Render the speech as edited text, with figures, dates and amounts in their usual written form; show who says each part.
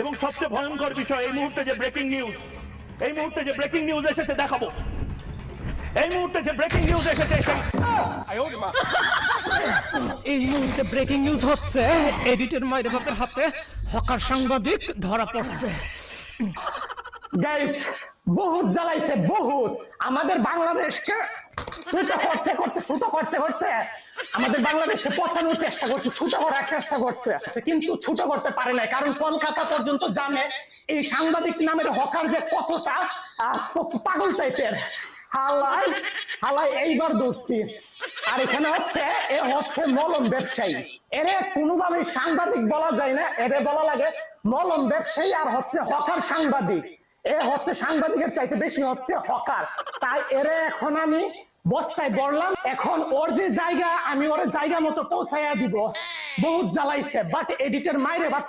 Speaker 1: এবং সবচেয়ে ভয়ঙ্কর বিষয় এই মুহূর্তে যে ব্রেকিং নিউজ এসেছে দেখাবো। এই মুহূর্তে যে ব্রেকিং নিউজ এসেছে
Speaker 2: এই মুহূর্তে ব্রেকিং নিউজ হচ্ছে, এডিটর মাইরে বাপের হাতে হকার সাংবাদিক ধরা পড়ছে।
Speaker 3: গাইস বহুত জ্বালাইছে, বহুত আমাদের বাংলাদেশকে ছোট করতে আমাদের বাংলাদেশকে পচানোর চেষ্টা করছে, ছোট করার চেষ্টা করছে, কিন্তু ছোট করতে পারে নাই। কারণ কলকাতা পর্যন্ত জানে এই সাংবাদিক নামের হকার যে কতটা পাগল টাইপের। হালাই এইবার ধরছি। আর এখানে হচ্ছে মলম ব্যবসায়ী। এরে কোনোভাবে সাংবাদিক বলা যায় না, এরে বলা লাগে মলম ব্যবসায়ী আর হচ্ছে হকার সাংবাদিক। এ হচ্ছে সাংবাদিকের চাইতে বেশি হচ্ছে হকার। তাই এরে এখন আমি বস্তায় বললাম, এখন ওর যে জায়গা আমি ওর জায়গা মতো পৌঁছাইয়া দিব। বহুত জ্বালাইছে, বাট এডিটের মাইরে বাদ